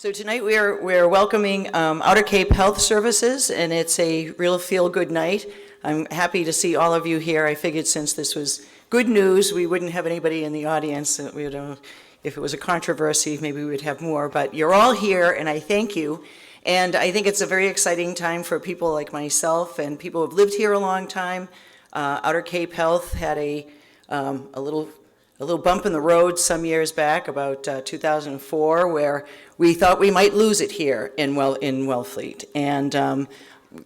So tonight we're welcoming Outer Cape Health Services, and it's a real feel-good night. I'm happy to see all of you here. I figured since this was good news, we wouldn't have anybody in the audience. We would, if it was a controversy, maybe we would have more. But you're all here, and I thank you. And I think it's a very exciting time for people like myself and people who have lived here a long time. Outer Cape Health had a little bump in the road some years back, about 2004, where we thought we might lose it here in Wellfleet. And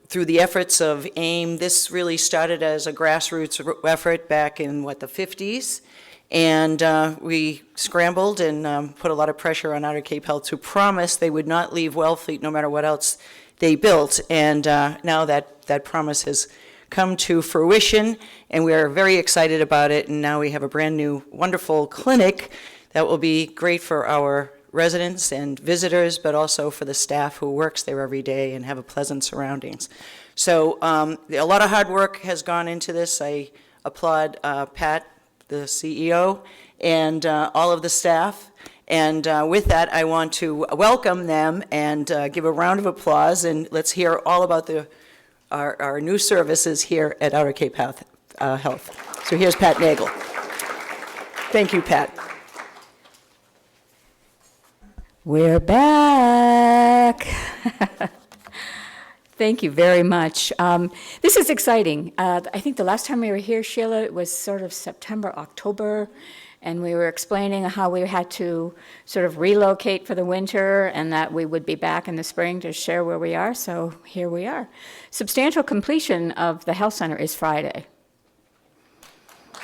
through the efforts of AIM, this really started as a grassroots effort back in, the 50s. And we scrambled and put a lot of pressure on Outer Cape Health to promise they would not leave Wellfleet no matter what else they built. And now that promise has come to fruition, and we are very excited about it. And now we have a brand new, wonderful clinic that will be great for our residents and visitors, but also for the staff who works there every day and have a pleasant surroundings. So a lot of hard work has gone into this. I applaud Pat, the CEO, and all of the staff. And with that, I want to welcome them and give a round of applause, and let's hear all about our new services here at Outer Cape Health. So here's Pat Nagel. Thank you, Pat. We're back. Thank you very much. This is exciting. I think the last time we were here, Sheila, it was sort of September, October, and we were explaining how we had to sort of relocate for the winter and that we would be back in the spring to share where we are, so here we are. Substantial completion of the health center is Friday.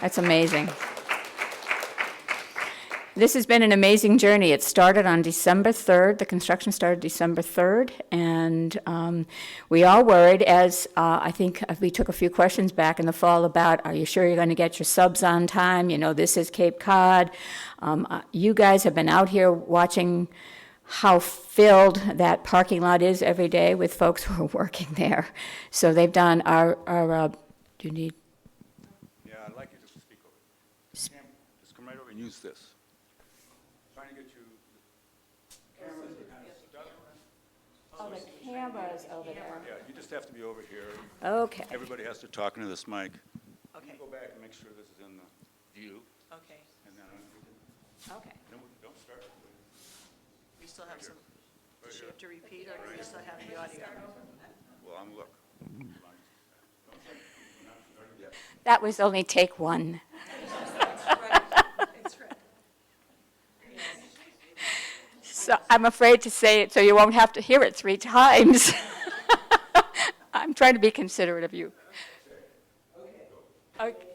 That's amazing. This has been an amazing journey. It started on December 3rd. The construction started December 3rd, and we all worried, as I think we took a few questions back in the fall about, are you sure you're going to get your subs on time? You know, this is Cape Cod. You guys have been out here watching how filled that parking lot is every day with folks who are working there. So they've done our do you need? Yeah, I'd like you to speak over it. Just come right over and use this. Trying to get you. Oh, the camera's over there. Yeah, you just have to be over here. Okay. Everybody has to talk into this mic. Okay. Go back and make sure this is in the view, Okay. and then Okay. don't start. We still have some. Does she have to repeat, or do we still have the audio? Well, I'm look. That was only take one. That's right. So I'm afraid to say it so you won't have to hear it 3 times. I'm trying to be considerate of you. Okay.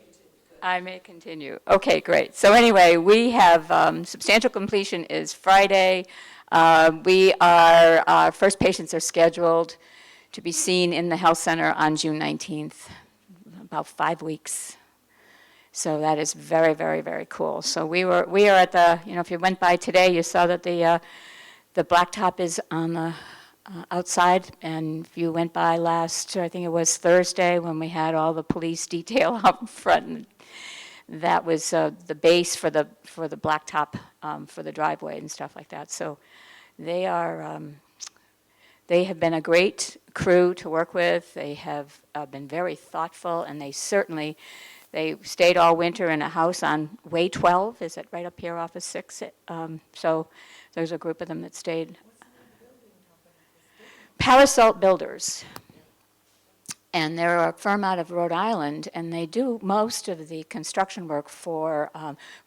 I may continue. Okay, great. So anyway, we have substantial completion is Friday. Our first patients are scheduled to be seen in the health center on June 19th, about 5 weeks. So that is very, very, very cool. So we are at the, if you went by today, you saw that the blacktop is on the outside. And if you went by last, I think it was Thursday, when we had all the police detail out front, that was the base for the blacktop for the driveway and stuff like that. So they have been a great crew to work with. They have been very thoughtful, and they stayed all winter in a house on Way 12. Is it right up here off of 6? So there's a group of them that stayed. Parasalt Builders. And they're a firm out of Rhode Island, and they do most of the construction work for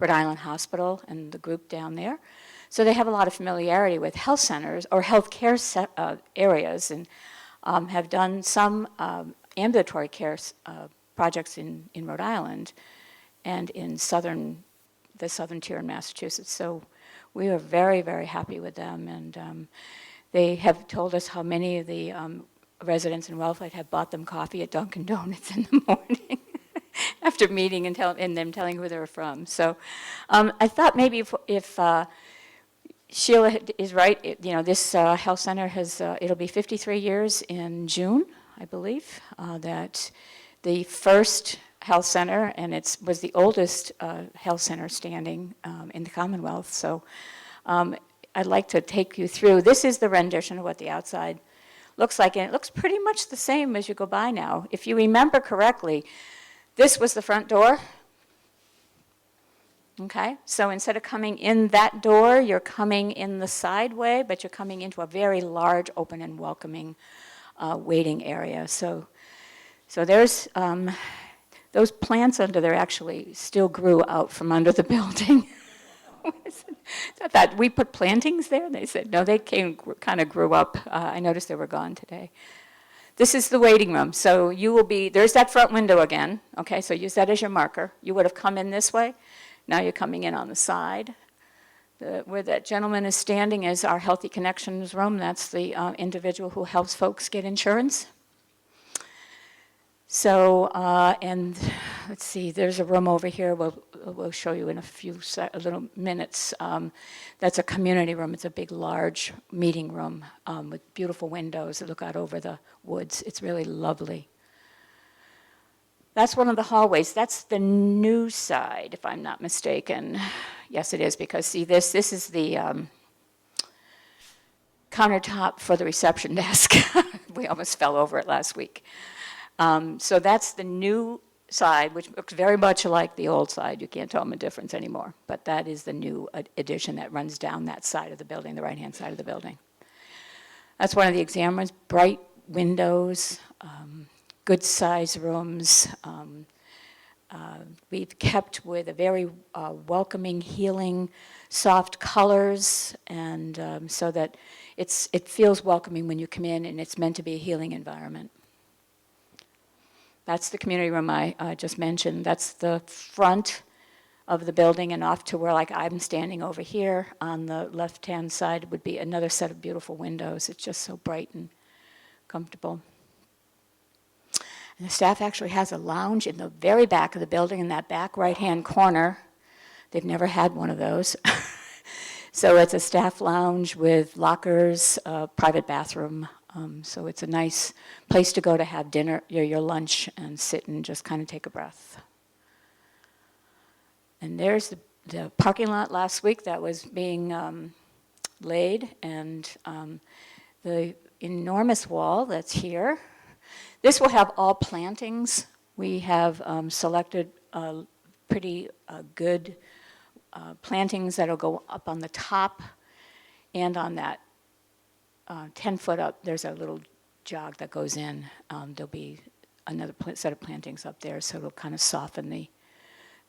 Rhode Island Hospital and the group down there. So they have a lot of familiarity with health centers or healthcare areas, and have done some ambulatory care projects in Rhode Island and in the southern tier in Massachusetts. So we are very, very happy with them, and they have told us how many of the residents in Wellfleet have bought them coffee at Dunkin' Donuts in the morning after meeting and them telling who they're from. So I thought maybe if Sheila is right, this health center has, it'll be 53 years in June, I believe, that the first health center, and it was the oldest health center standing in the Commonwealth. So I'd like to take you through. This is the rendition of what the outside looks like, and it looks pretty much the same as you go by now. If you remember correctly, this was the front door. Okay, so instead of coming in that door, you're coming in the side way, but you're coming into a very large, open, and welcoming waiting area. So there's those plants under there actually still grew out from under the building. I thought, we put plantings there? And they said, no, they kind of grew up. I noticed they were gone today. This is the waiting room. So you will be, there's that front window again. Okay, so use that as your marker. You would have come in this way. Now you're coming in on the side. Where that gentleman is standing is our Healthy Connections room. That's the individual who helps folks get insurance. So, and let's see, there's a room over here we'll show you in a few little minutes. That's a community room. It's a big, large meeting room with beautiful windows that look out over the woods. It's really lovely. That's one of the hallways. That's the new side, if I'm not mistaken. Yes, it is, because see, this is the countertop for the reception desk. We almost fell over it last week. So that's the new side, which looks very much like the old side. You can't tell them a difference anymore. But that is the new addition that runs down that side of the building, the right-hand side of the building. That's one of the exam rooms, bright windows, good size rooms. We've kept with a very welcoming, healing, soft colors, and so that it feels welcoming when you come in, and it's meant to be a healing environment. That's the community room I just mentioned. That's the front of the building, and off to where, like, I'm standing over here on the left-hand side would be another set of beautiful windows. It's just so bright and comfortable. And the staff actually has a lounge in the very back of the building, in that back right-hand corner. They've never had one of those. So it's a staff lounge with lockers, private bathroom. So it's a nice place to go to have dinner, your lunch, and sit and just kind of take a breath. And there's the parking lot last week that was being laid, and the enormous wall that's here. This will have all plantings. We have selected pretty good plantings that'll go up on the top and on that 10 foot up. There's a little jog that goes in. There'll be another set of plantings up there, so it'll kind of soften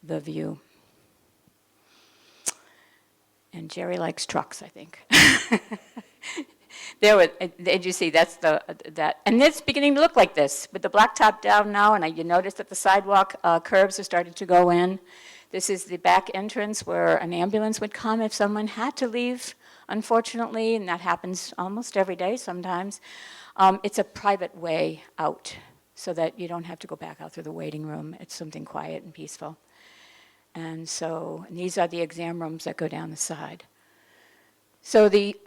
the view. And Jerry likes trucks, I think. Did you see, that's that, and it's beginning to look like this, with the blacktop down now, and you notice that the sidewalk curbs are starting to go in. This is the back entrance where an ambulance would come if someone had to leave, unfortunately, and that happens almost every day sometimes. It's a private way out, so that you don't have to go back out through the waiting room. It's something quiet and peaceful. And these are the exam rooms that go down the side. So the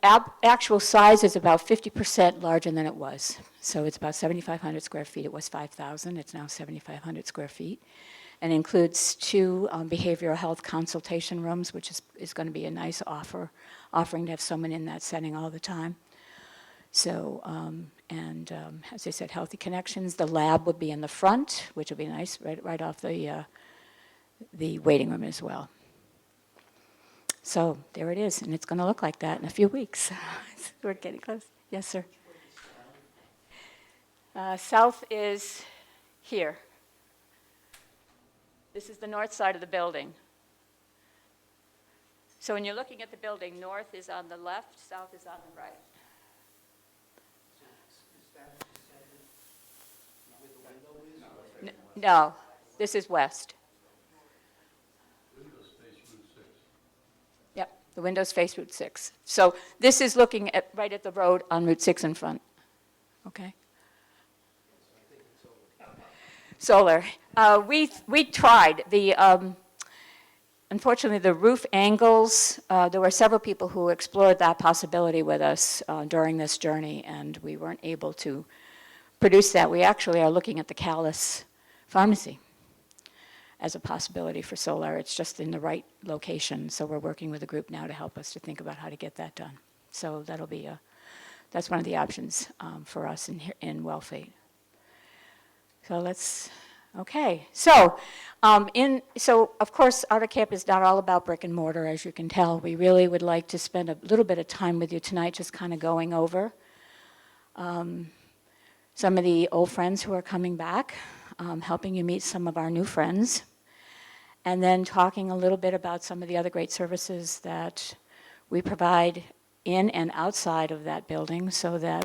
actual size is about 50% larger than it was. So it's about 7,500 square feet. It was 5,000. It's now 7,500 square feet. And includes 2 behavioral health consultation rooms, which is going to be a nice offering to have someone in that setting all the time. So, as I said, Healthy Connections. The lab would be in the front, which would be nice, right off the waiting room as well. So there it is, and it's going to look like that in a few weeks. We're getting close. Yes, sir. South is here. This is the north side of the building. So when you're looking at the building, north is on the left, south is on the right. No, this is west. The windows face Route 6. So this is looking right at the road on Route 6 in front. Okay? Solar. We tried. Unfortunately, the roof angles, there were several people who explored that possibility with us during this journey, and we weren't able to produce that. We actually are looking at the Callis Pharmacy. as a possibility for solar. It's just in the right location, so we're working with a group now to help us to think about how to get that done. So that's one of the options for us in Wellfleet. So okay. So, so of course, Outer Cape is not all about brick and mortar, as you can tell. We really would like to spend a little bit of time with you tonight, just kind of going over some of the old friends who are coming back, helping you meet some of our new friends, and then talking a little bit about some of the other great services that we provide in and outside of that building, so that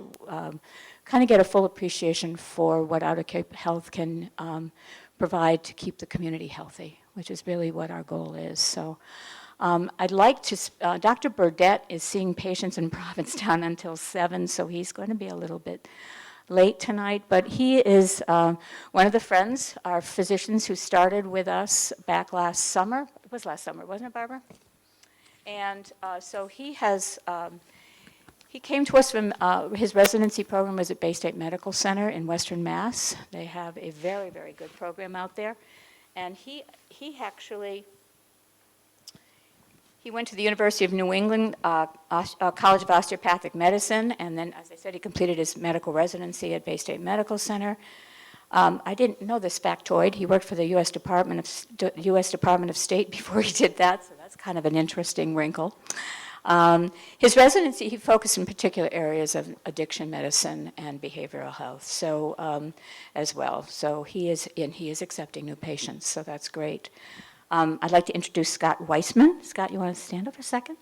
kind of get a full appreciation for what Outer Cape Health can provide to keep the community healthy, which is really what our goal is. So I'd like to, Dr. Burdett is seeing patients in Provincetown until 7, so he's going to be a little bit late tonight, but he is one of the friends, our physicians who started with us back last summer. It was last summer, wasn't it, Barbara? And so he has, he came to us from, his residency program was at Bay State Medical Center in Western Mass. They have a very, very good program out there. And he actually, he went to the University of New England College of Osteopathic Medicine, and then, as I said, he completed his medical residency at Bay State Medical Center. I didn't know this factoid. He worked for the U.S. Department of State before he did that, so that's kind of an interesting wrinkle. His residency, he focused in particular areas of addiction medicine and behavioral health, so as well. So he is accepting new patients, so that's great. I'd like to introduce Scott Weissman. Scott, you want to stand up for a second?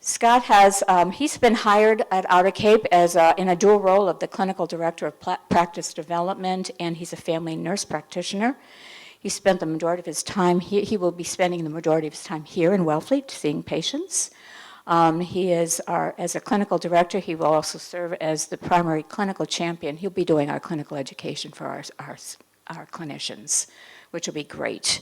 Scott has, he's been hired at Outer Cape as in a dual role of the clinical director of practice development, and he's a family nurse practitioner. He spent the majority of his time, he will be spending the majority of his time here in Wellfleet seeing patients. He is as a clinical director, he will also serve as the primary clinical champion. He'll be doing our clinical education for our clinicians, which will be great.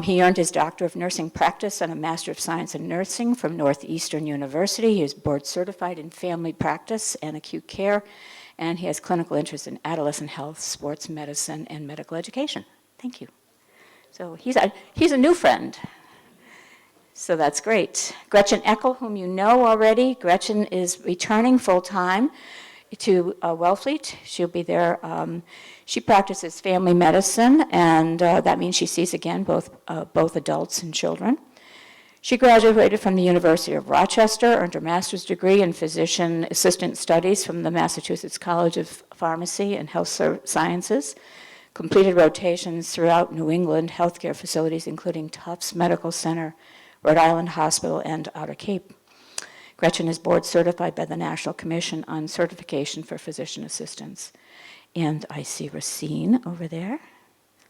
He earned his Doctor of Nursing Practice and a Master of Science in Nursing from Northeastern University. He is board certified in family practice and acute care, and he has clinical interest in adolescent health, sports medicine, and medical education. Thank you. So he's a new friend. So that's great. Gretchen Eckel, whom you know already. Gretchen is returning full-time to Wellfleet. She'll be there. She practices family medicine, and that means she sees, again, both adults and children. She graduated from the University of Rochester, earned her master's degree in physician assistant studies from the Massachusetts College of Pharmacy and Health Sciences, completed rotations throughout New England healthcare facilities, including Tufts Medical Center, Rhode Island Hospital, and Outer Cape. Gretchen is board certified by the National Commission on Certification for Physician Assistants. And I see Racine over there.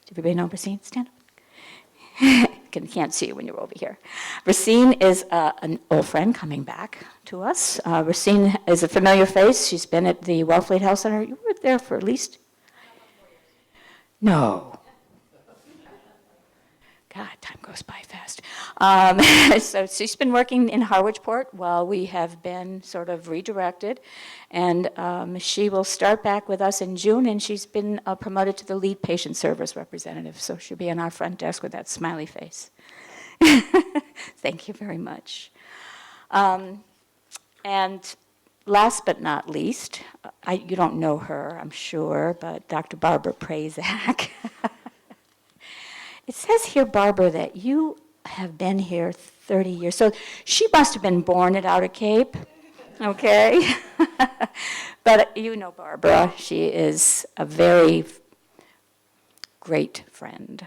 Does everybody know Racine? Stand up. Can't see you when you're over here. Racine is an old friend coming back to us. Racine is a familiar face. She's been at the Wellfleet Health Center. You were there for at least? No. God, time goes by fast. So she's been working in Harwichport while we have been sort of redirected. And she will start back with us in June, and she's been promoted to the lead patient service representative. So she'll be on our front desk with that smiley face. Thank you very much. And last but not least, you don't know her, I'm sure, but Dr. Barbara Prazak. It says here, Barbara, that you have been here 30 years. So she must have been born at Outer Cape, okay? But you know Barbara. She is a very great friend.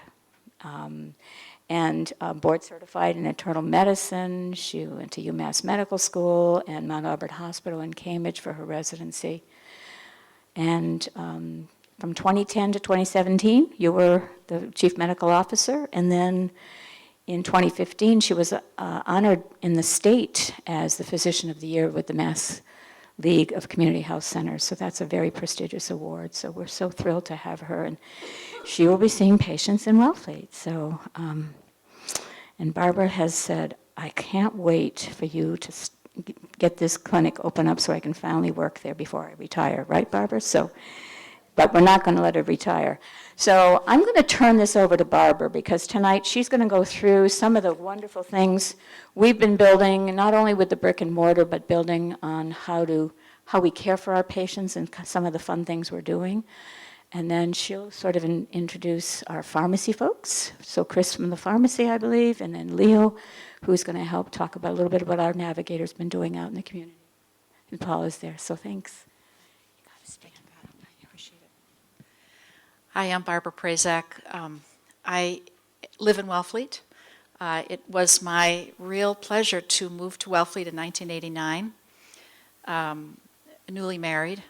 And board certified in internal medicine. She went to UMass Medical School and Mount Auburn Hospital in Cambridge for her residency. And from 2010 to 2017, you were the chief medical officer, and then in 2015, she was honored in the state as the Physician of the Year with the Mass League of Community Health Centers. So that's a very prestigious award. So we're so thrilled to have her, and she will be seeing patients in Wellfleet. So, and Barbara has said, I can't wait for you to get this clinic open up so I can finally work there before I retire. Right, Barbara? So but we're not going to let her retire. So I'm going to turn this over to Barbara, because tonight she's going to go through some of the wonderful things we've been building, not only with the brick and mortar, but building on how we care for our patients and some of the fun things we're doing. And then she'll sort of introduce our pharmacy folks. So Chris from the pharmacy, I believe, and then Leo, who's going to help talk about a little bit about our navigator's been doing out in the community. And Paul is there, so thanks. You got to stand up. I appreciate it. Hi, I'm Barbara Prazak. I live in Wellfleet. It was my real pleasure to move to Wellfleet in 1989. Newly married,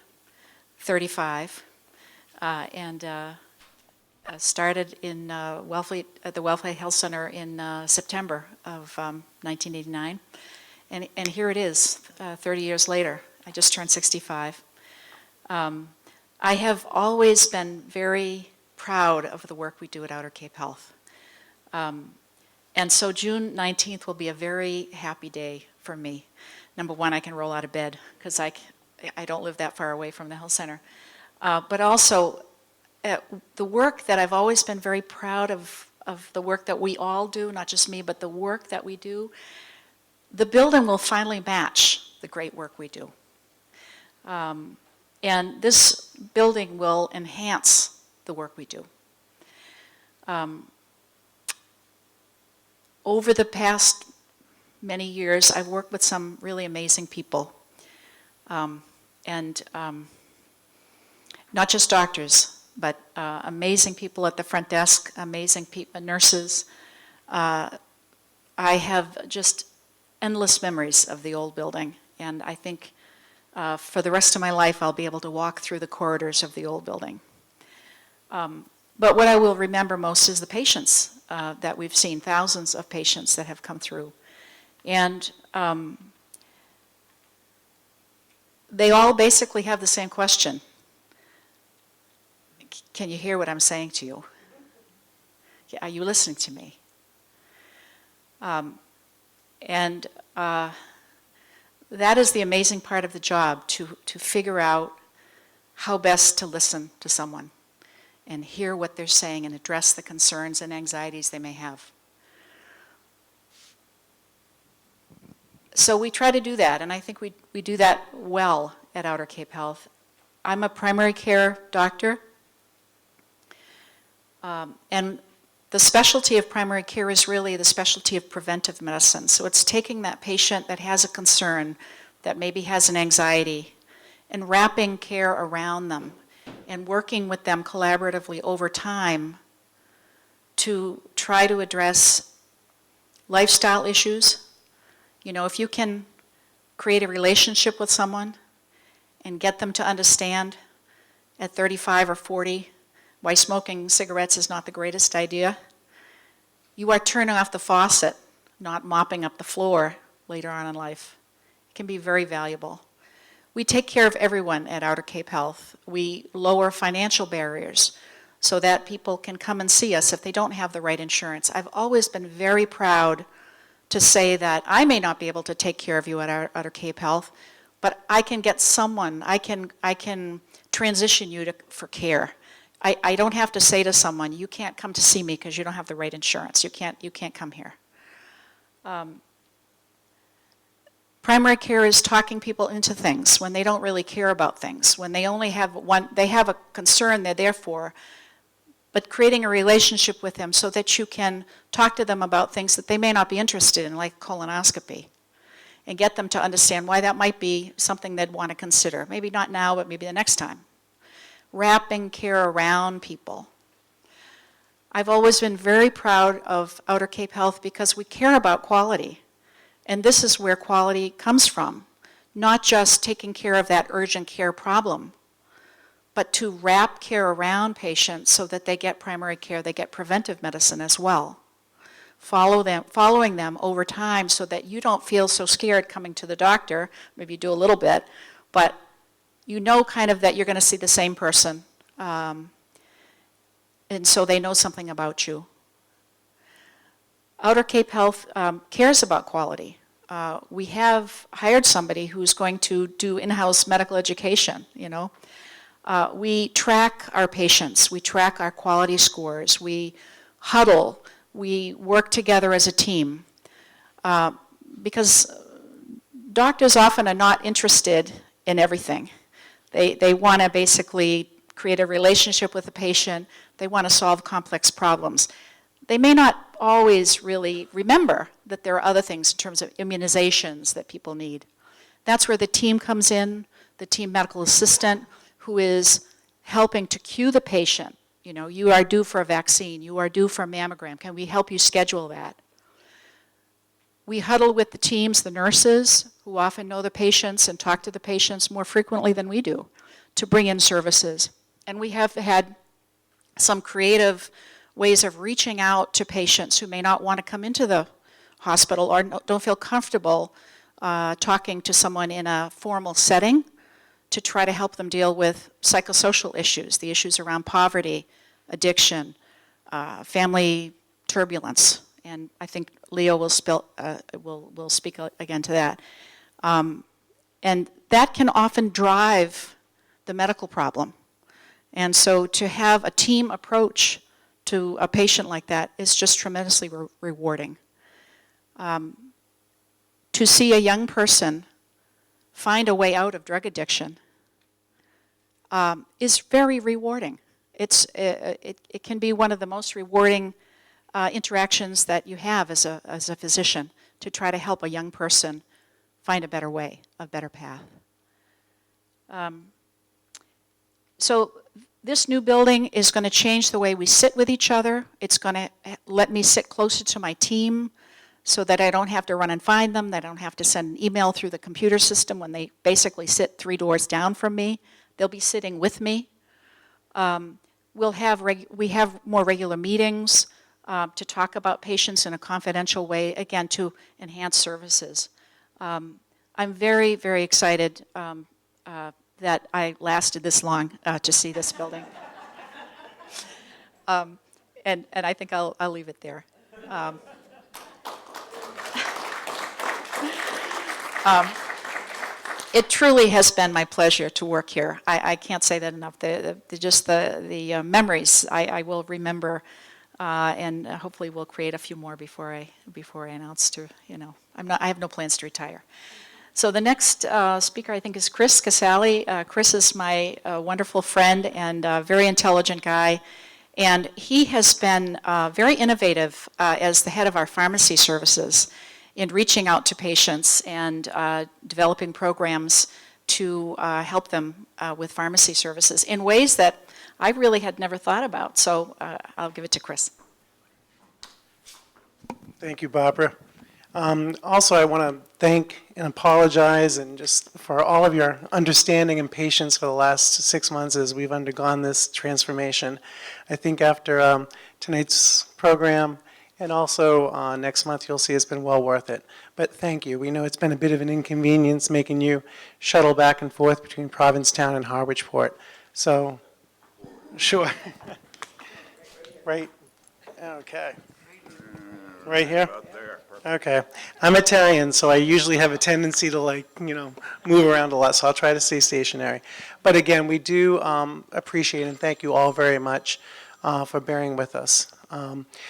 35, and started in Wellfleet at the Wellfleet Health Center in September of 1989. And here it is, 30 years later. I just turned 65. I have always been very proud of the work we do at Outer Cape Health. And so June 19th will be a very happy day for me. Number one, I can roll out of bed because I don't live that far away from the health center. But also, the work that I've always been very proud of the work that we all do, not just me, but the work that we do, the building will finally match the great work we do. And this building will enhance the work we do. Over the past many years, I've worked with some really amazing people. And not just doctors, but amazing people at the front desk, amazing nurses. I have just endless memories of the old building, and I think for the rest of my life I'll be able to walk through the corridors of the old building. But what I will remember most is the patients that we've seen, thousands of patients that have come through. And they all basically have the same question. Can you hear what I'm saying to you? Are you listening to me? And that is the amazing part of the job, to figure out how best to listen to someone and hear what they're saying and address the concerns and anxieties they may have. So we try to do that, and I think we do that well at Outer Cape Health. I'm a primary care doctor, and the specialty of primary care is really the specialty of preventive medicine. So it's taking that patient that has a concern, that maybe has an anxiety, and wrapping care around them and working with them collaboratively over time to try to address lifestyle issues. You know, if you can create a relationship with someone and get them to understand at 35 or 40 why smoking cigarettes is not the greatest idea, you are turning off the faucet, not mopping up the floor later on in life. It can be very valuable. We take care of everyone at Outer Cape Health. We lower financial barriers so that people can come and see us if they don't have the right insurance. I've always been very proud to say that I may not be able to take care of you at Outer Cape Health, but I can get someone, I can transition you for care. I don't have to say to someone, you can't come to see me because you don't have the right insurance. You can't come here. Primary care is talking people into things when they don't really care about things, when they only have they have a concern they're there for, but creating a relationship with them so that you can talk to them about things that they may not be interested in, like colonoscopy, and get them to understand why that might be something they'd want to consider. Maybe not now, but maybe the next time. Wrapping care around people. I've always been very proud of Outer Cape Health because we care about quality. And this is where quality comes from. Not just taking care of that urgent care problem, but to wrap care around patients so that they get primary care, they get preventive medicine as well. Following them over time so that you don't feel so scared coming to the doctor, maybe you do a little bit, but you know kind of that you're going to see the same person, and so they know something about you. Outer Cape Health cares about quality. We have hired somebody who's going to do in-house medical education, you know. We track our patients. We track our quality scores. We huddle. We work together as a team. Because doctors often are not interested in everything. They want to basically create a relationship with the patient. They want to solve complex problems. They may not always really remember that there are other things in terms of immunizations that people need. That's where the team comes in, the team medical assistant, who is helping to cue the patient. You know, you are due for a vaccine, you are due for a mammogram, can we help you schedule that? We huddle with the teams, the nurses, who often know the patients and talk to the patients more frequently than we do, to bring in services. And we have had some creative ways of reaching out to patients who may not want to come into the hospital or don't feel comfortable talking to someone in a formal setting, to try to help them deal with psychosocial issues, the issues around poverty, addiction, family turbulence. And I think Leo will speak again to that. And that can often drive the medical problem. And so to have a team approach to a patient like that is just tremendously rewarding. To see a young person find a way out of drug addiction is very rewarding. It can be one of the most rewarding interactions that you have as a physician, to try to help a young person find a better way, a better path. So this new building is going to change the way we sit with each other. It's going to let me sit closer to my team so that I don't have to run and find them, that I don't have to send an email through the computer system when they basically sit 3 doors down from me. They'll be sitting with me. We have more regular meetings to talk about patients in a confidential way, again, to enhance services. I'm very, very excited that I lasted this long to see this building. And I think I'll leave it there. It truly has been my pleasure to work here. I can't say that enough. The memories I will remember, and hopefully we'll create a few more before I announce to, I have no plans to retire. So the next speaker, I think, is Chris Casale. Chris is my wonderful friend and very intelligent guy. And he has been very innovative as the head of our pharmacy services in reaching out to patients and developing programs to help them with pharmacy services in ways that I really had never thought about. So I'll give it to Chris. Thank you, Barbara. Also, I want to thank and apologize and just for all of your understanding and patience for the last 6 months as we've undergone this transformation. I think after tonight's program and also next month, you'll see it's been well worth it. But thank you. We know it's been a bit of an inconvenience making you shuttle back and forth between Provincetown and Harwichport. So, sure. Right? Okay. Right here? Okay. I'm Italian, so I usually have a tendency to move around a lot, so I'll try to stay stationary. But again, we do appreciate and thank you all very much for bearing with us.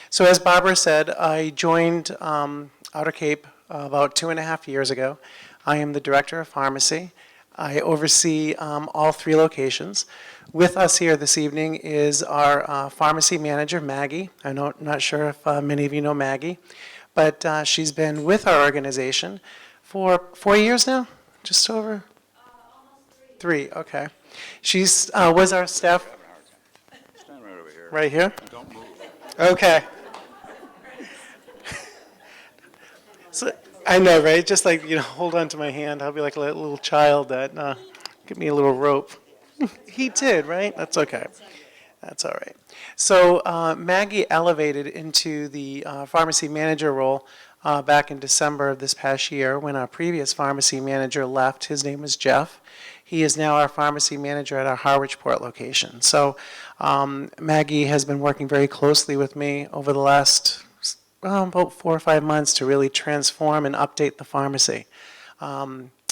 So as Barbara said, I joined Outer Cape about 2.5 years ago. I am the director of pharmacy. I oversee all 3 locations. With us here this evening is our pharmacy manager, Maggie. I'm not sure if many of you know Maggie, but she's been with our organization for 4 years now, just over? Almost 3. Okay. She's was our staff. Stand right over here. Right here? Don't move. Okay. So, I know, right? Just hold on to my hand. I'll be like a little child that, give me a little rope. He did, right? That's okay. That's all right. So Maggie elevated into the pharmacy manager role back in December of this past year when our previous pharmacy manager left. His name was Jeff. He is now our pharmacy manager at our Harwichport location. So Maggie has been working very closely with me over the last about 4 or 5 months to really transform and update the pharmacy. So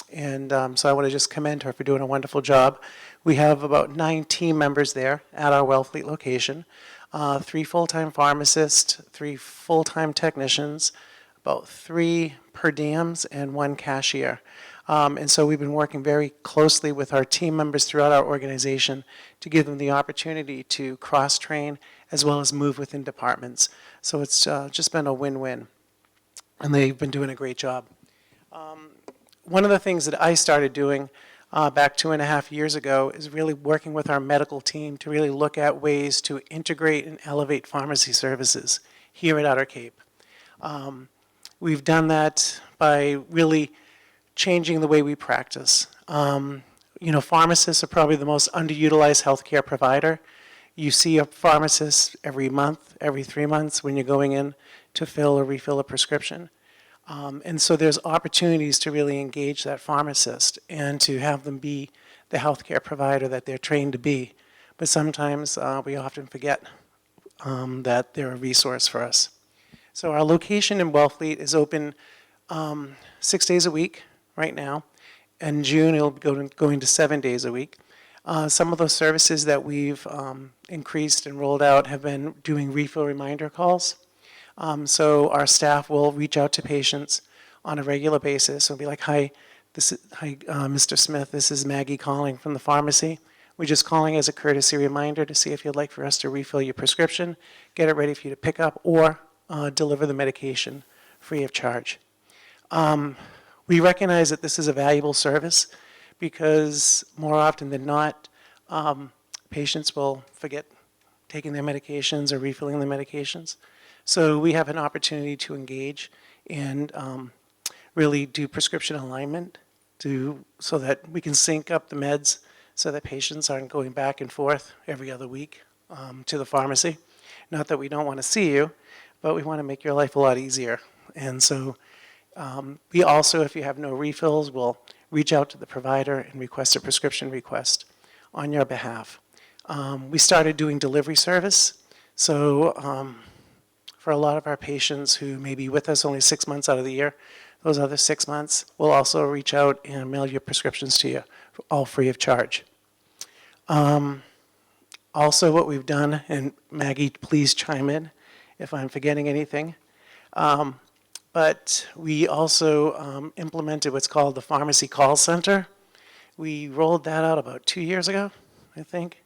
I want to just commend her for doing a wonderful job. We have about 9 team members there at our Wellfleet location, 3 full-time pharmacists, 3 full-time technicians, about 3 per diems, and 1 cashier. And so we've been working very closely with our team members throughout our organization to give them the opportunity to cross-train as well as move within departments. So it's just been a win-win, and they've been doing a great job. One of the things that I started doing back 2.5 years ago is really working with our medical team to really look at ways to integrate and elevate pharmacy services here at Outer Cape. We've done that by really changing the way we practice. Pharmacists are probably the most underutilized healthcare provider. You see a pharmacist every month, every 3 months when you're going in to fill or refill a prescription. And so there's opportunities to really engage that pharmacist and to have them be the healthcare provider that they're trained to be. But sometimes we often forget that they're a resource for us. So our location in Wellfleet is open 6 days a week right now. In June, it'll be going to 7 days a week. Some of those services that we've increased and rolled out have been doing refill reminder calls. So our staff will reach out to patients on a regular basis and be like, hi, Mr. Smith, this is Maggie calling from the pharmacy. We're just calling as a courtesy reminder to see if you'd like for us to refill your prescription, get it ready for you to pick up, or deliver the medication free of charge. We recognize that this is a valuable service because more often than not, patients will forget taking their medications or refilling the medications. So we have an opportunity to engage and really do prescription alignment so that we can sync up the meds so that patients aren't going back and forth every other week to the pharmacy. Not that we don't want to see you, but we want to make your life a lot easier. And so we also, if you have no refills, will reach out to the provider and request a prescription request on your behalf. We started doing delivery service. So for a lot of our patients who may be with us only 6 months out of the year, those other 6 months, we'll also reach out and mail your prescriptions to you, all free of charge. Also, what we've done, and Maggie, please chime in if I'm forgetting anything, but we also implemented what's called the Pharmacy Call Center. We rolled that out about 2 years ago, I think,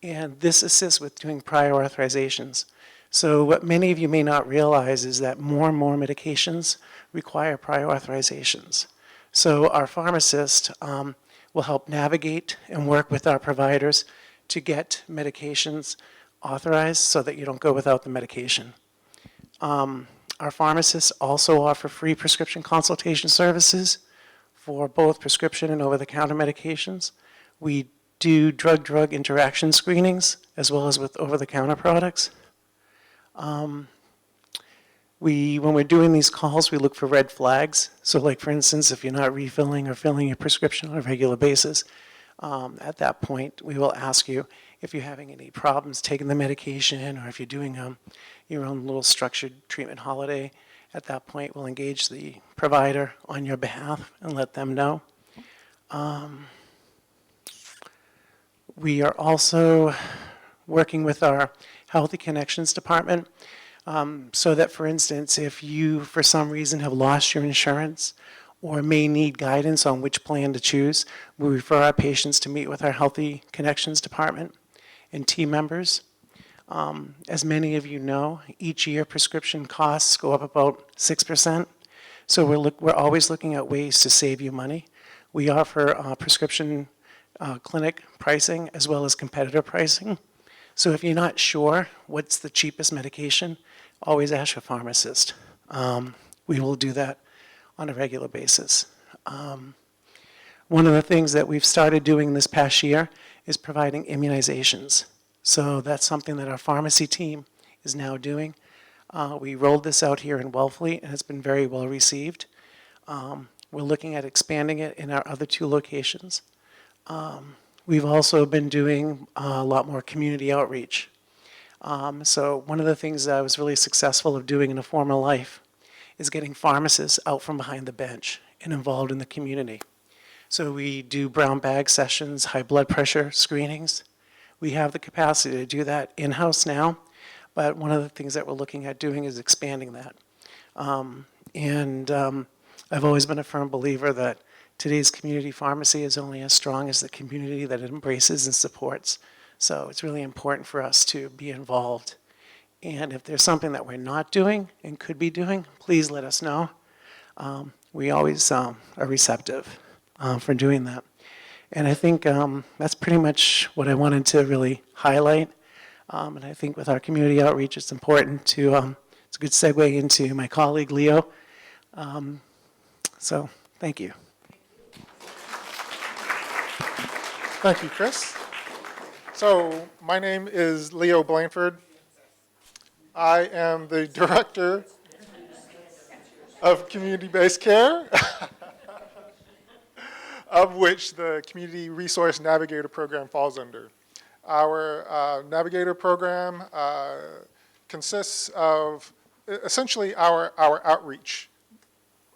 and this assists with doing prior authorizations. So what many of you may not realize is that more and more medications require prior authorizations. So our pharmacist will help navigate and work with our providers to get medications authorized so that you don't go without the medication. Our pharmacists also offer free prescription consultation services for both prescription and over-the-counter medications. We do drug-drug interaction screenings as well as with over-the-counter products. When we're doing these calls, we look for red flags. So like, for instance, if you're not refilling or filling your prescription on a regular basis, at that point, we will ask you if you're having any problems taking the medication or if you're doing your own little structured treatment holiday. At that point, we'll engage the provider on your behalf and let them know. We are also working with our Healthy Connections department so that, for instance, if you, for some reason, have lost your insurance or may need guidance on which plan to choose, we refer our patients to meet with our Healthy Connections department and team members. As many of you know, each year prescription costs go up about 6%. So we're always looking at ways to save you money. We offer prescription clinic pricing as well as competitor pricing. So if you're not sure what's the cheapest medication, always ask your pharmacist. We will do that on a regular basis. One of the things that we've started doing this past year is providing immunizations. So that's something that our pharmacy team is now doing. We rolled this out here in Wellfleet, and it's been very well received. We're looking at expanding it in our other 2 locations. We've also been doing a lot more community outreach. So one of the things that I was really successful of doing in a former life is getting pharmacists out from behind the bench and involved in the community. So we do brown bag sessions, high blood pressure screenings. We have the capacity to do that in-house now, but one of the things that we're looking at doing is expanding that. I've always been a firm believer that today's community pharmacy is only as strong as the community that it embraces and supports. So it's really important for us to be involved. And if there's something that we're not doing and could be doing, please let us know. We always are receptive for doing that. And I think that's pretty much what I wanted to really highlight. And I think with our community outreach, it's important to, it's a good segue into my colleague, Leo. So thank you. Thank you, Chris. So my name is Leo Blanford. I am the Director of Community-Based Care, of which the Community Resource Navigator Program falls under. Our Navigator program consists of essentially our outreach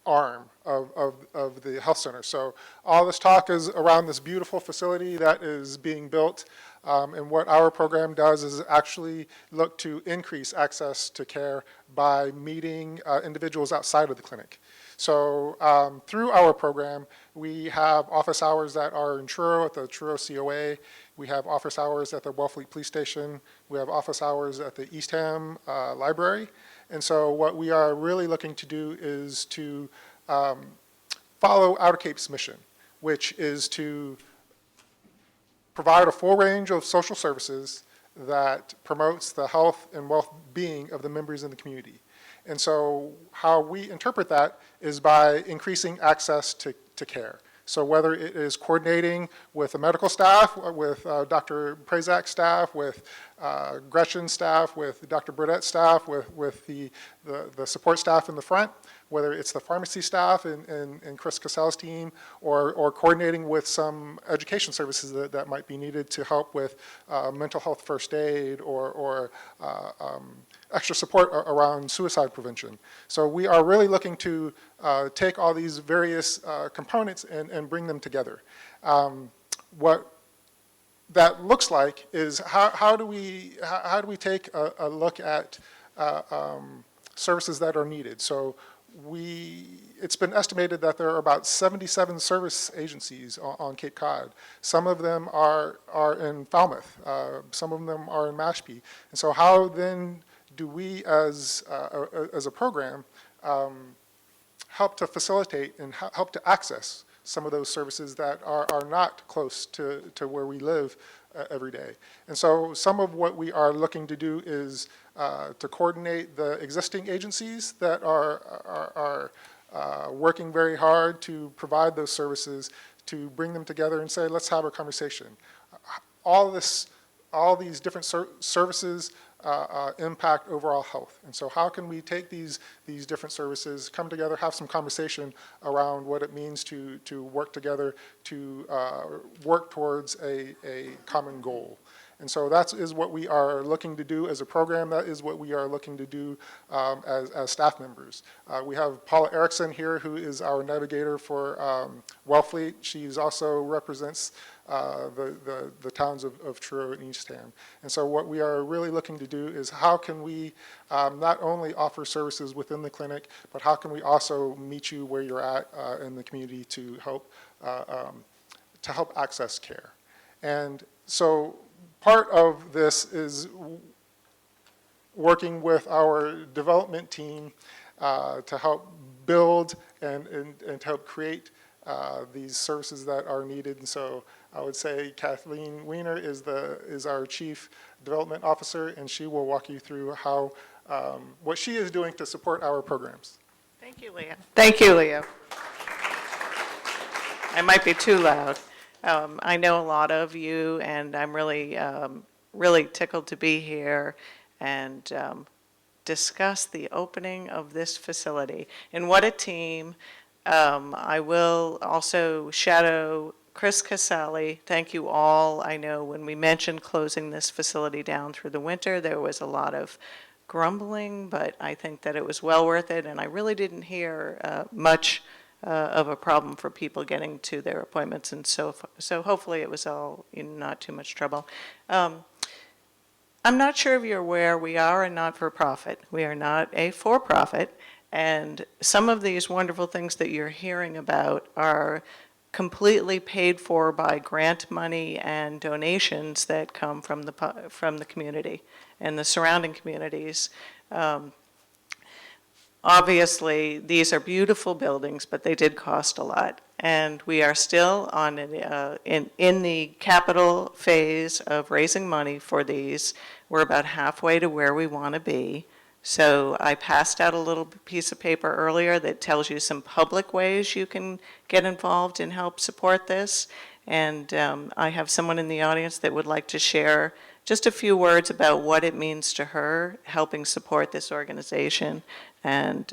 arm of the health center. So all this talk is around this beautiful facility that is being built, and what our program does is actually look to increase access to care by meeting individuals outside of the clinic. So through our program, we have office hours that are in Truro at the Truro COA. We have office hours at the Wellfleet Police Station. We have office hours at the Eastham Library. And so what we are really looking to do is to follow Outer Cape's mission, which is to provide a full range of social services that promotes the health and well-being of the members in the community. And so how we interpret that is by increasing access to care. So whether it is coordinating with the medical staff, with Dr. Prezak's staff, with Gretchen's staff, with Dr. Burdett's staff, with the support staff in the front, whether it's the pharmacy staff and Chris Cassell's team, or coordinating with some education services that might be needed to help with mental health first aid or extra support around suicide prevention. So we are really looking to take all these various components and bring them together. What that looks like is how do we take a look at services that are needed. So it's been estimated that there are about 77 service agencies on Cape Cod. Some of them are in Falmouth. Some of them are in Mashpee. And so how then do we as a program help to facilitate and help to access some of those services that are not close to where we live every day? And so some of what we are looking to do is to coordinate the existing agencies that are working very hard to provide those services, to bring them together and say, let's have a conversation. All these different services impact overall health. And so how can we take these different services, come together, have some conversation around what it means to work together, to work towards a common goal. And so that is what we are looking to do as a program. That is what we are looking to do as staff members. We have Paula Erickson here, who is our navigator for Wellfleet. She also represents the towns of Truro and Eastham. And so what we are really looking to do is how can we not only offer services within the clinic, but how can we also meet you where you're at in the community to help access care. And so part of this is working with our development team to help build and to help create these services that are needed. And so I would say Kathleen Weiner is our Chief Development Officer, and she will walk you through how what she is doing to support our programs. Thank you, Leah. Thank you, Leah. I might be too loud. I know a lot of you, and I'm really tickled to be here and discuss the opening of this facility. And what a team. I will also shadow Chris Casali. Thank you all. I know when we mentioned closing this facility down through the winter, there was a lot of grumbling, but I think that it was well worth it, and I really didn't hear much of a problem for people getting to their appointments, and so hopefully it was all not too much trouble. I'm not sure if you're aware, we are a not-for-profit. We are not a for-profit, and some of these wonderful things that you're hearing about are completely paid for by grant money and donations that come from the community and the surrounding communities. Obviously, these are beautiful buildings, but they did cost a lot. And we are still on in the capital phase of raising money for these. We're about halfway to where we want to be. So I passed out a little piece of paper earlier that tells you some public ways you can get involved and help support this. And I have someone in the audience that would like to share just a few words about what it means to her helping support this organization. And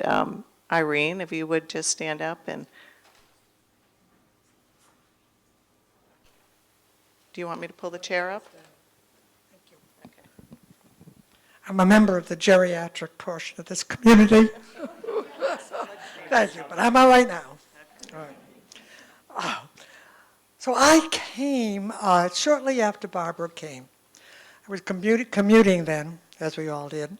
Irene, if you would just stand up and. Do you want me to pull the chair up? I'm a member of the geriatric portion of this community. Thank you, but I'm all right now. All right. So I came shortly after Barbara came. I was commuting then, as we all did.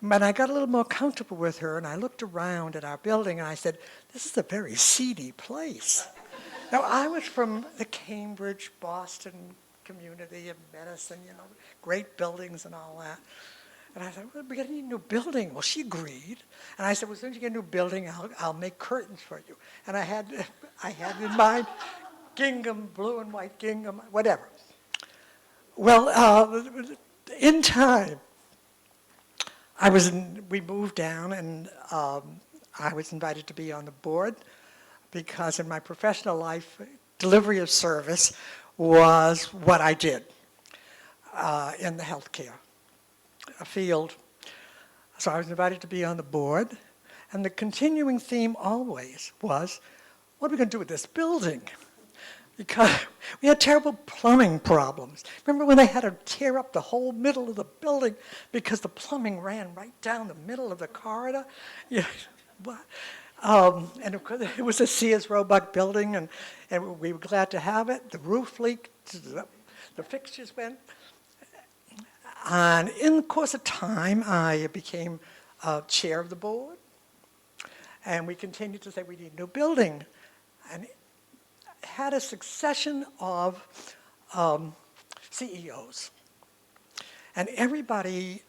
But I got a little more comfortable with her, and I looked around at our building, and I said, this is a very seedy place. Now, I was from the Cambridge, Boston community of medicine, great buildings and all that. And I said, well, we're going to need a new building. Well, she agreed. And I said, well, as soon as you get a new building, I'll make curtains for you. And I had in mind gingham, blue and white gingham, whatever. Well, in time, we moved down, and I was invited to be on the board because in my professional life, delivery of service was what I did in the healthcare field. So I was invited to be on the board, and the continuing theme always was, what are we going to do with this building? Because we had terrible plumbing problems. Remember when they had to tear up the whole middle of the building because the plumbing ran right down the middle of the corridor? Yeah. And of course, it was a Sears Roebuck building, and we were glad to have it. The roof leaked, the fixtures went. And in the course of time, I became chair of the board, and we continued to say we need a new building. And had a succession of CEOs. And everybody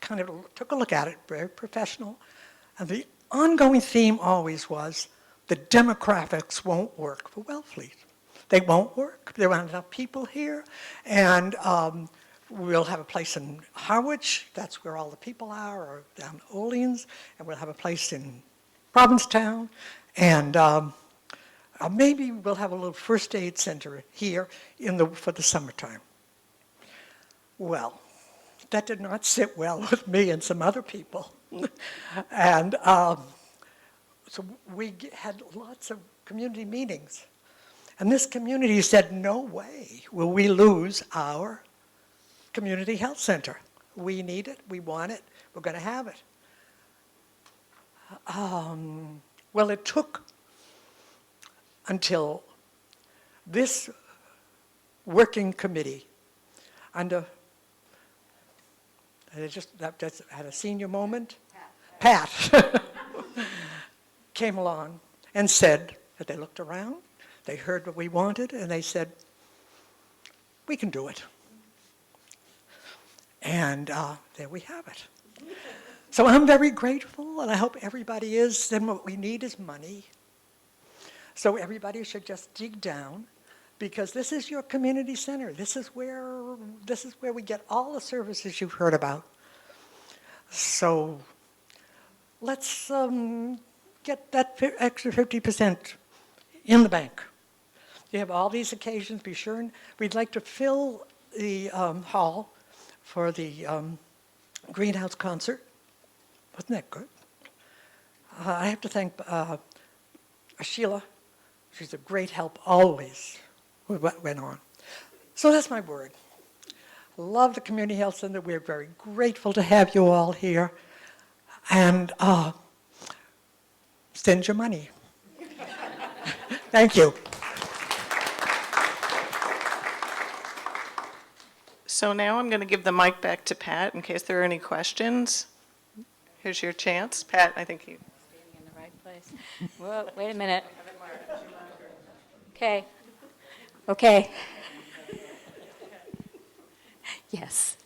kind of took a look at it, very professional. And the ongoing theme always was the demographics won't work for Wellfleet. They won't work. There aren't enough people here. And we'll have a place in Harwich. That's where all the people are, or down Orleans. And we'll have a place in Provincetown. And maybe we'll have a little first aid center here for the summertime. Well, that did not sit well with me and some other people. And so we had lots of community meetings. And this community said, no way will we lose our community health center. We need it, we want it, we're going to have it. Well, it took until this working committee under, I just had a senior moment, Pat came along and said that they looked around, they heard what we wanted, and they said, we can do it. And there we have it. So I'm very grateful, and I hope everybody is. Then what we need is money. So everybody should just dig down, because this is your community center. This is where we get all the services you've heard about. So let's get that extra 50% in the bank. You have all these occasions. Be sure, and we'd like to fill the hall for the Greenhouse concert. Wasn't that good? I have to thank Sheila. She's a great help always with what went on. So that's my word. Love the Community Health Center. We're very grateful to have you all here. And send your money. Thank you. So now I'm going to give the mic back to Pat in case there are any questions. Here's your chance. Pat, I think you. Standing in the right place. Whoa, wait a minute. Okay. Okay. Yes.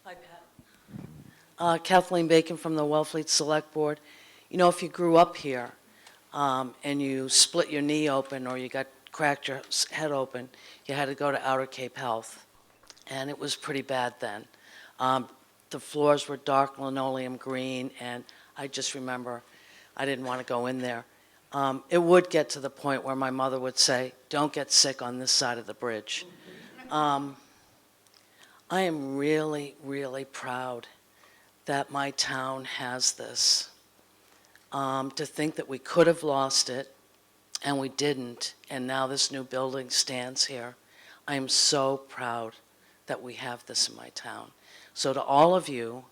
Hi, Pat. Kathleen Bacon from the Wellfleet Select Board. You know, if you grew up here and you split your knee open or you got cracked your head open, you had to go to Outer Cape Health, and it was pretty bad then. The floors were dark linoleum green, and I just remember I didn't want to go in there. It would get to the point where my mother would say, "Don't get sick on this side of the bridge." I am really, really proud that my town has this. To think that we could have lost it, and we didn't, and now this new building stands here. I am so proud that we have this in my town. So to all of you,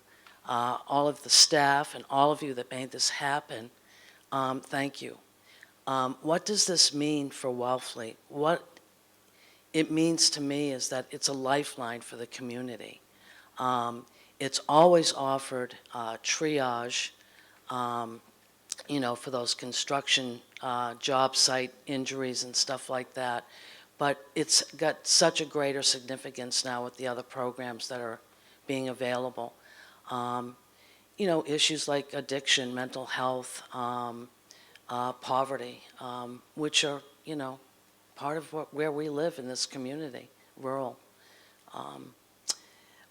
all of the staff, and all of you that made this happen, thank you. What does this mean for Wellfleet? What it means to me is that it's a lifeline for the community. It's always offered triage, you know, for those construction job site injuries and stuff like that. But it's got such a greater significance now with the other programs that are being available. You know, issues like addiction, mental health, poverty, which are, you know, part of where we live in this community, rural.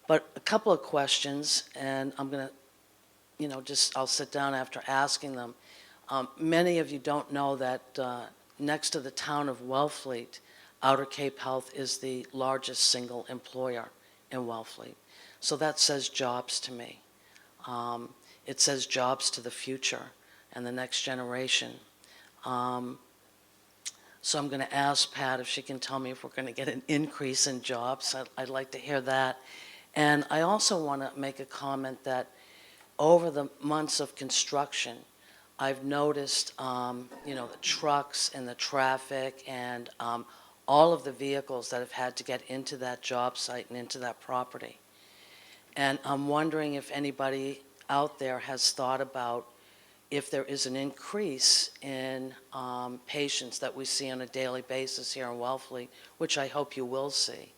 But a couple of questions, and I'm going to, you know, I'll sit down after asking them. Many of you don't know that next to the town of Wellfleet, Outer Cape Health is the largest single employer in Wellfleet. So that says jobs to me. It says jobs to the future and the next generation. So I'm going to ask Pat if she can tell me if we're going to get an increase in jobs. I'd like to hear that. And I also want to make a comment that over the months of construction, I've noticed, you know, the trucks and the traffic and all of the vehicles that have had to get into that job site and into that property. And I'm wondering if anybody out there has thought about if there is an increase in patients that we see on a daily basis here in Wellfleet, which I hope you will see.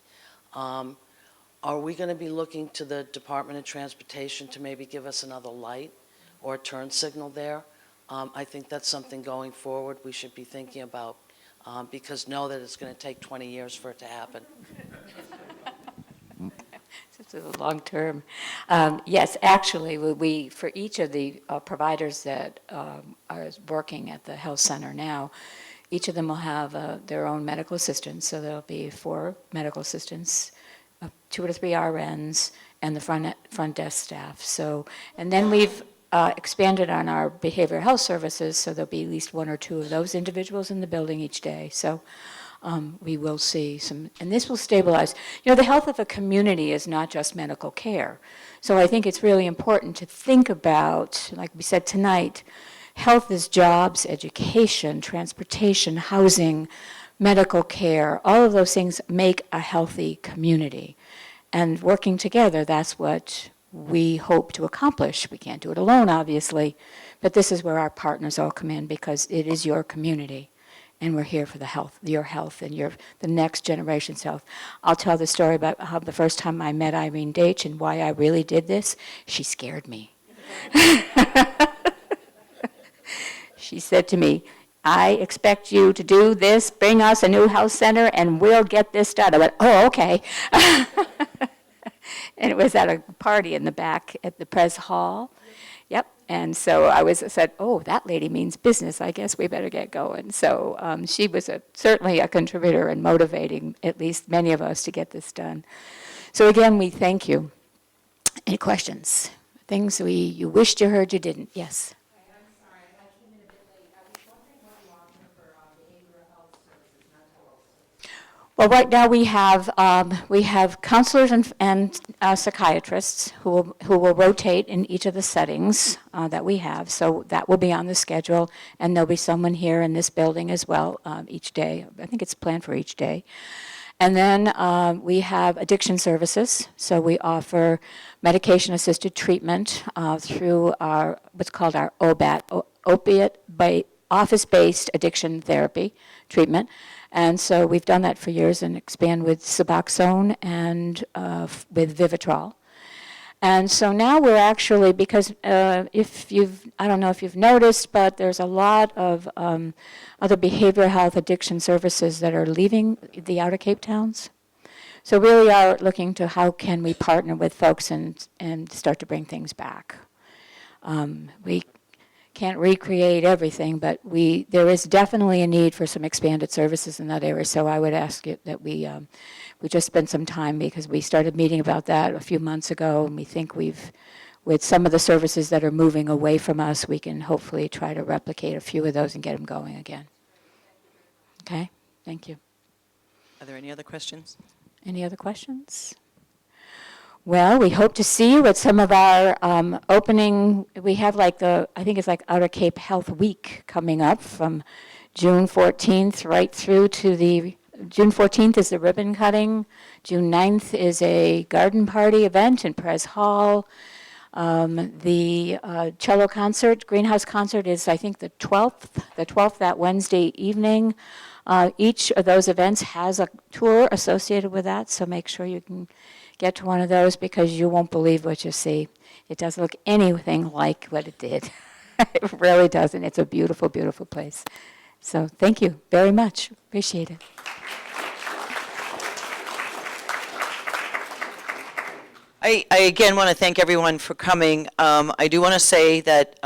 Are we going to be looking to the Department of Transportation to maybe give us another light or a turn signal there? I think that's something going forward we should be thinking about, because know that it's going to take 20 years for it to happen. This is a long term. Yes, actually, we for each of the providers that are working at the health center now, each of them will have their own medical assistants. So there'll be 4 medical assistants, 2 to 3 RNs, and the front desk staff. So, and then we've expanded on our behavioral health services, so there'll be at least 1 or 2 of those individuals in the building each day. So we will see some, and this will stabilize. You know, the health of a community is not just medical care. So I think it's really important to think about, like we said tonight, health is jobs, education, transportation, housing, medical care. All of those things make a healthy community. And working together, that's what we hope to accomplish. We can't do it alone, obviously, but this is where our partners all come in, because it is your community. And we're here for the health, your health, and the next generation's health. I'll tell the story about how the first time I met Irene Deitch and why I really did this. She scared me. She said to me, "I expect you to do this, bring us a new health center, and we'll get this done." I went, "Oh, okay." And it was at a party in the back at the Pres Hall. Yep. And so I said, "Oh, that lady means business. I guess we better get going." So she was certainly a contributor in motivating at least many of us to get this done. So again, we thank you. Any questions? Things you wished you heard you didn't? Yes. I'm sorry, I came in a bit late. I was wondering what you offer for behavioral health services, mental health services. Well, right now we have counselors and psychiatrists who will rotate in each of the settings that we have. So that will be on the schedule, and there'll be someone here in this building as well each day. I think it's planned for each day. And then we have addiction services. So we offer medication-assisted treatment through our what's called our OBAT, opiate office-based addiction therapy treatment. And so we've done that for years and expand with Suboxone and with Vivitrol. And so now we're actually, because I don't know if you've noticed, but there's a lot of other behavioral health addiction services that are leaving the Outer Cape towns. So really are looking to how can we partner with folks and start to bring things back. We can't recreate everything, but there is definitely a need for some expanded services in that area. So I would ask you that we just spend some time, because we started meeting about that a few months ago, and we think with some of the services that are moving away from us, we can hopefully try to replicate a few of those and get them going again. Okay, thank you. Are there any other questions? Any other questions? Well, we hope to see you at some of our opening. We have I think it's like Outer Cape Health Week coming up from June 14th right through to June 14th is the ribbon cutting. June 9th is a garden party event in Perez Hall. The cello concert, greenhouse concert is, I think, the 12th, that Wednesday evening. Each of those events has a tour associated with that, so make sure you can get to one of those, because you won't believe what you see. It doesn't look anything like what it did. It really doesn't. It's a beautiful, beautiful place. So thank you very much. Appreciate it. I again want to thank everyone for coming. I do want to say that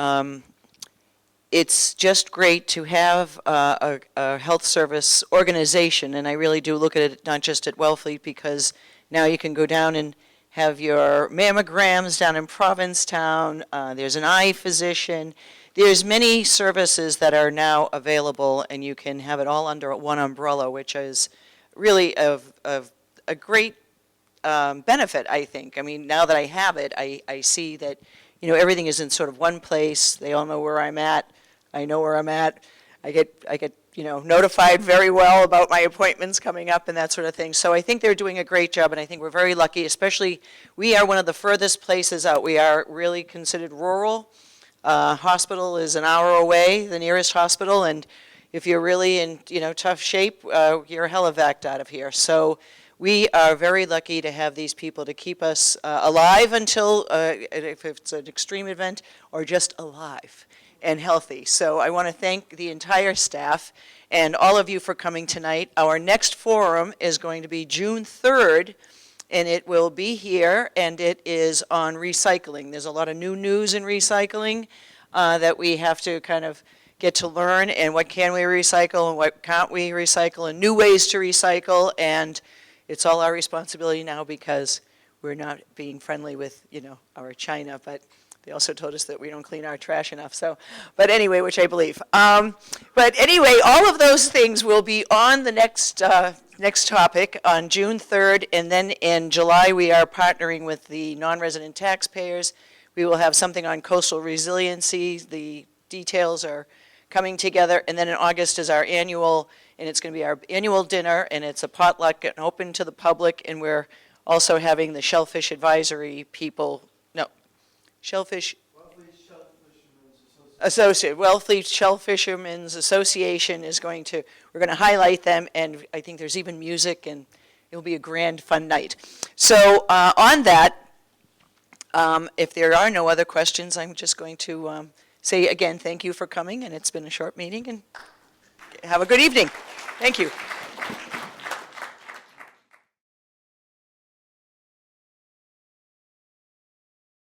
it's just great to have a health service organization, and I really do look at it not just at Wellfleet, because now you can go down and have your mammograms down in Provincetown. There's an eye physician. There's many services that are now available, and you can have it all under one umbrella, which is really of a great benefit, I think. I mean, now that I have it, I see that, everything is in sort of one place. They all know where I'm at. I know where I'm at. I get notified very well about my appointments coming up and that sort of thing. So I think they're doing a great job, and I think we're very lucky, especially we are one of the furthest places out. We are really considered rural. Hospital is an hour away, the nearest hospital, and if you're really in, tough shape, you're helivaced out of here. So we are very lucky to have these people to keep us alive until, if it's an extreme event, or just alive and healthy. So I want to thank the entire staff and all of you for coming tonight. Our next forum is going to be June 3rd, and it will be here, and it is on recycling. There's a lot of new news in recycling that we have to kind of get to learn, and what can we recycle and what can't we recycle, and new ways to recycle, and it's all our responsibility now because we're not being friendly with, our China, but they also told us that we don't clean our trash enough. So, but anyway, which I believe. But anyway, all of those things will be on the next topic on June 3rd, and then in July we are partnering with the non-resident taxpayers. We will have something on coastal resiliency. The details are coming together, and then in August is our annual, and it's going to be our annual dinner, and it's a potluck and open to the public, and we're also having the Shellfish Advisory people. Shellfish Associate, Wellfleet Shellfishermen's Association is we're going to highlight them, and I think there's even music, and it'll be a grand, fun night. So on that, if there are no other questions, I'm just going to say again, thank you for coming, and it's been a short meeting, and have a good evening. Thank you.